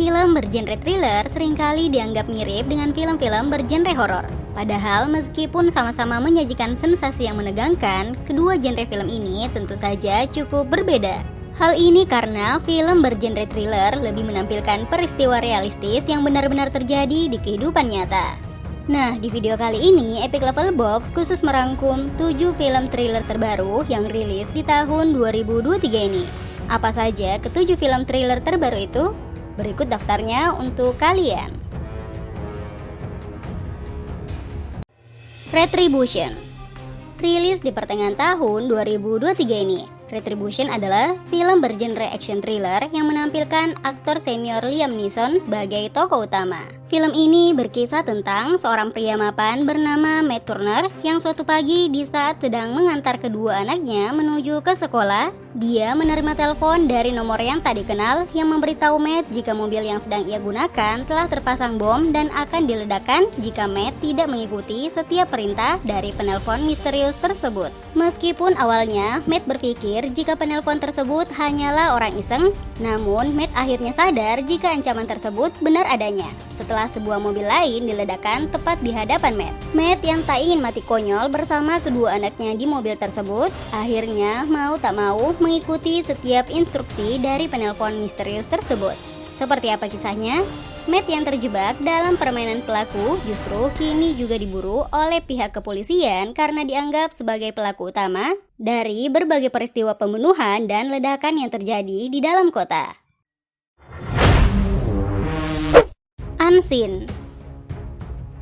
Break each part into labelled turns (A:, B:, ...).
A: Film bergenre thriller seringkali dianggap mirip dengan film-film bergenre horor. Padahal meskipun sama-sama menyajikan sensasi yang menegangkan, kedua genre film ini tentu saja cukup berbeda. Hal ini karena film bergenre thriller lebih menampilkan peristiwa realistis yang benar-benar terjadi di kehidupan nyata. Nah, di video kali ini Epic Level Box khusus merangkum 7 film thriller terbaru yang rilis di tahun 2023 ini. Apa saja ke-7 film thriller terbaru itu? Berikut daftarnya untuk kalian. Retribution. Rilis di pertengahan tahun 2023 ini. Retribution adalah film bergenre action thriller yang menampilkan aktor senior Liam Neeson sebagai tokoh utama. Film ini berkisah tentang seorang pria mapan bernama Matt Turner yang suatu pagi di saat sedang mengantar kedua anaknya menuju ke sekolah, dia menerima telepon dari nomor yang tak dikenal yang memberitahu Matt jika mobil yang sedang ia gunakan telah terpasang bom dan akan diledakkan jika Matt tidak mengikuti setiap perintah dari penelpon misterius tersebut. Meskipun awalnya Matt berpikir jika penelpon tersebut hanyalah orang iseng, namun Matt akhirnya sadar jika ancaman tersebut benar adanya. Setelah sebuah mobil lain diledakkan tepat di hadapan Matt. Matt yang tak ingin mati konyol bersama kedua anaknya di mobil tersebut, akhirnya mau tak mau mengikuti setiap instruksi dari penelpon misterius tersebut. Seperti apa kisahnya? Matt yang terjebak dalam permainan pelaku justru kini juga diburu oleh pihak kepolisian karena dianggap sebagai pelaku utama dari berbagai peristiwa pembunuhan dan ledakan yang terjadi di dalam kota. Unseen.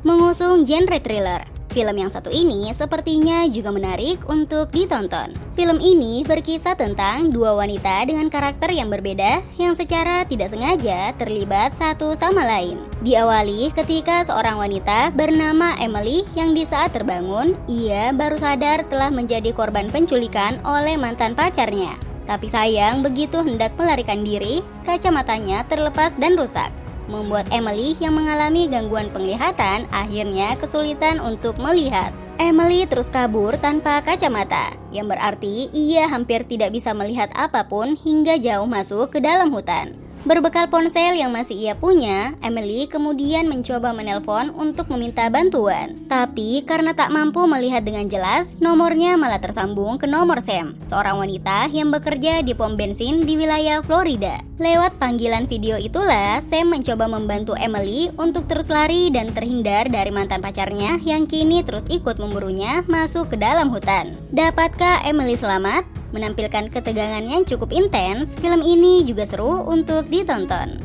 A: Mengusung genre thriller, film yang satu ini sepertinya juga menarik untuk ditonton. Film ini berkisah tentang dua wanita dengan karakter yang berbeda yang secara tidak sengaja terlibat satu sama lain. Diawali ketika seorang wanita bernama Emily yang di saat terbangun, ia baru sadar telah menjadi korban penculikan oleh mantan pacarnya. Tapi sayang begitu hendak melarikan diri, kacamatanya terlepas dan rusak, membuat Emily yang mengalami gangguan penglihatan akhirnya kesulitan untuk melihat. Emily terus kabur tanpa kacamata, yang berarti ia hampir tidak bisa melihat apapun hingga jauh masuk ke dalam hutan. Berbekal ponsel yang masih ia punya, Emily kemudian mencoba menelpon untuk meminta bantuan. Tapi karena tak mampu melihat dengan jelas, nomornya malah tersambung ke nomor Sam, seorang wanita yang bekerja di pom bensin di wilayah Florida. Lewat panggilan video itulah, Sam mencoba membantu Emily untuk terus lari dan terhindar dari mantan pacarnya yang kini terus ikut memburunya masuk ke dalam hutan. Dapatkah Emily selamat? Menampilkan ketegangan yang cukup intens, film ini juga seru untuk ditonton.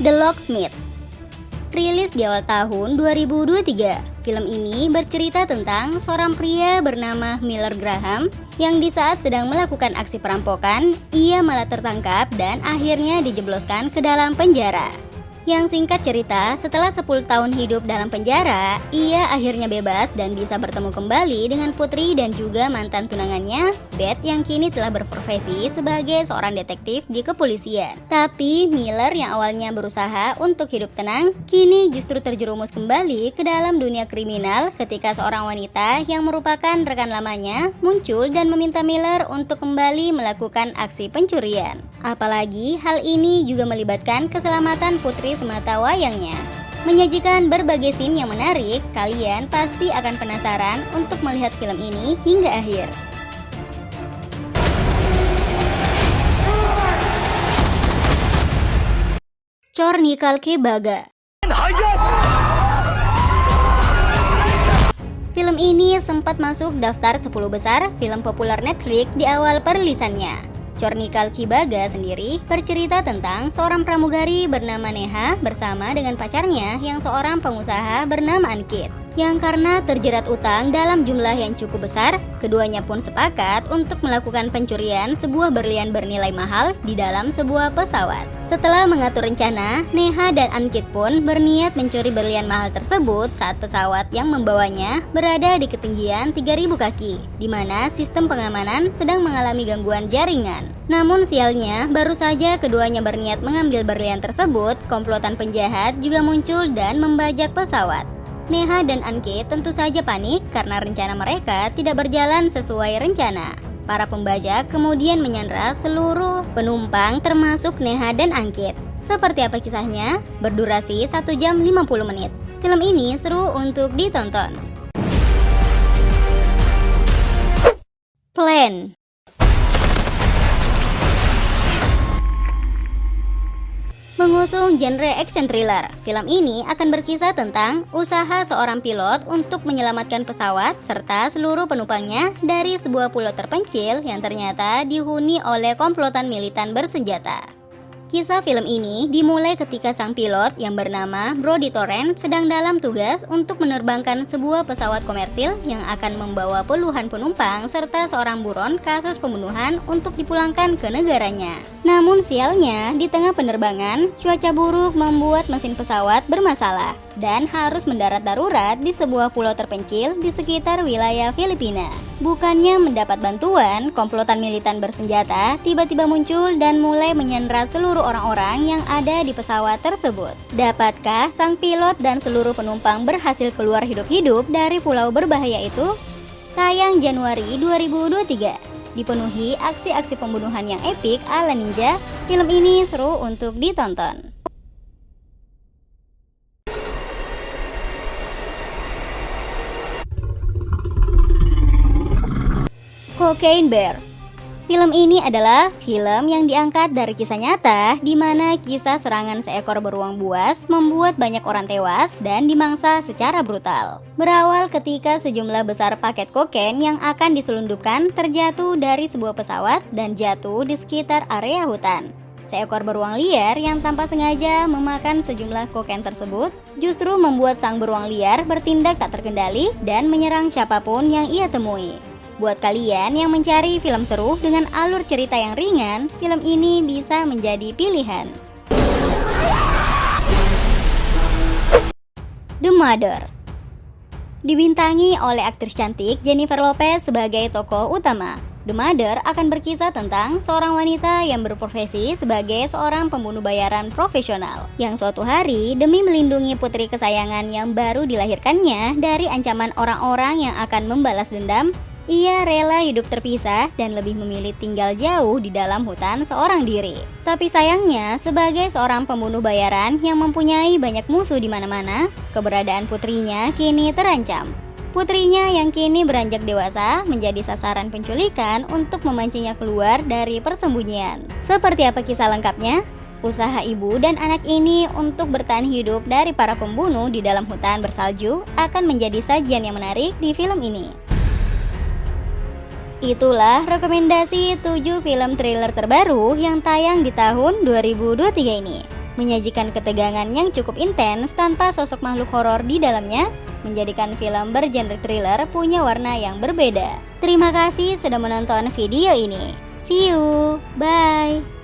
A: The Locksmith. Rilis di awal tahun 2023, film ini bercerita tentang seorang pria bernama Miller Graham yang di saat sedang melakukan aksi perampokan, ia malah tertangkap dan akhirnya dijebloskan ke dalam penjara. Yang singkat cerita, setelah 10 tahun hidup dalam penjara, ia akhirnya bebas dan bisa bertemu kembali dengan putri dan juga mantan tunangannya, Beth, yang kini telah berprofesi sebagai seorang detektif di kepolisian. Tapi Miller yang awalnya berusaha untuk hidup tenang, kini justru terjerumus kembali ke dalam dunia kriminal ketika seorang wanita yang merupakan rekan lamanya muncul dan meminta Miller untuk kembali melakukan aksi pencurian. Apalagi hal ini juga melibatkan keselamatan putri semata wayangnya. Menyajikan berbagai scene yang menarik, kalian pasti akan penasaran untuk melihat film ini hingga akhir. Chornikalke Baga. Film ini sempat masuk daftar 10 besar film populer Netflix di awal perilisannya. Chornikalke Baga sendiri bercerita tentang seorang pramugari bernama Neha bersama dengan pacarnya yang seorang pengusaha bernama Ankit. Yang karena terjerat utang dalam jumlah yang cukup besar, keduanya pun sepakat untuk melakukan pencurian sebuah berlian bernilai mahal di dalam sebuah pesawat. Setelah mengatur rencana, Neha dan Ankit pun berniat mencuri berlian mahal tersebut saat pesawat yang membawanya berada di ketinggian 3.000 kaki, di mana sistem pengamanan sedang mengalami gangguan jaringan. Namun sialnya, baru saja keduanya berniat mengambil berlian tersebut, komplotan penjahat juga muncul dan membajak pesawat. Neha dan Ankit tentu saja panik karena rencana mereka tidak berjalan sesuai rencana. para pembajak kemudian menyandra seluruh penumpang termasuk Neha dan Angkit. Seperti apa kisahnya? Berdurasi 1 jam 50 menit. Film ini seru untuk ditonton. Plan. Mengusung genre action thriller, film ini akan berkisah tentang usaha seorang pilot untuk menyelamatkan pesawat serta seluruh penumpangnya dari sebuah pulau terpencil yang ternyata dihuni oleh komplotan militan bersenjata. Kisah film ini dimulai ketika sang pilot yang bernama Brody Torrent sedang dalam tugas untuk menerbangkan sebuah pesawat komersil yang akan membawa puluhan penumpang serta seorang buron kasus pembunuhan untuk dipulangkan ke negaranya. Namun sialnya, di tengah penerbangan, cuaca buruk membuat mesin pesawat bermasalah dan harus mendarat darurat di sebuah pulau terpencil di sekitar wilayah Filipina. Bukannya mendapat bantuan, komplotan militan bersenjata tiba-tiba muncul dan mulai menyandra seluruh orang-orang yang ada di pesawat tersebut. Dapatkah sang pilot dan seluruh penumpang berhasil keluar hidup-hidup dari pulau berbahaya itu? Tayang Januari 2023. Dipenuhi aksi-aksi pembunuhan yang epik ala ninja, film ini seru untuk ditonton. Cocaine Bear. Film ini adalah film yang diangkat dari kisah nyata di mana kisah serangan seekor beruang buas membuat banyak orang tewas dan dimangsa secara brutal. Berawal ketika sejumlah besar paket kokain yang akan diselundupkan terjatuh dari sebuah pesawat dan jatuh di sekitar area hutan. Seekor beruang liar yang tanpa sengaja memakan sejumlah kokain tersebut justru membuat sang beruang liar bertindak tak terkendali dan menyerang siapapun yang ia temui. Buat kalian yang mencari film seru dengan alur cerita yang ringan, film ini bisa menjadi pilihan. The Mother. Dibintangi oleh aktris cantik Jennifer Lopez sebagai tokoh utama, The Mother akan berkisah tentang seorang wanita yang berprofesi sebagai seorang pembunuh bayaran profesional yang suatu hari demi melindungi putri kesayangan yang baru dilahirkannya dari ancaman orang-orang yang akan membalas dendam, ia rela hidup terpisah dan lebih memilih tinggal jauh di dalam hutan seorang diri. Tapi sayangnya, sebagai seorang pembunuh bayaran yang mempunyai banyak musuh di mana-mana, keberadaan putrinya kini terancam. Putrinya yang kini beranjak dewasa menjadi sasaran penculikan untuk memancingnya keluar dari persembunyian. Seperti apa kisah lengkapnya? Usaha ibu dan anak ini untuk bertahan hidup dari para pembunuh di dalam hutan bersalju akan menjadi sajian yang menarik di film ini. Itulah rekomendasi 7 film thriller terbaru yang tayang di tahun 2023 ini. Menyajikan ketegangan yang cukup intens tanpa sosok makhluk horor di dalamnya, menjadikan film bergenre thriller punya warna yang berbeda. Terima kasih sudah menonton video ini. See you, bye.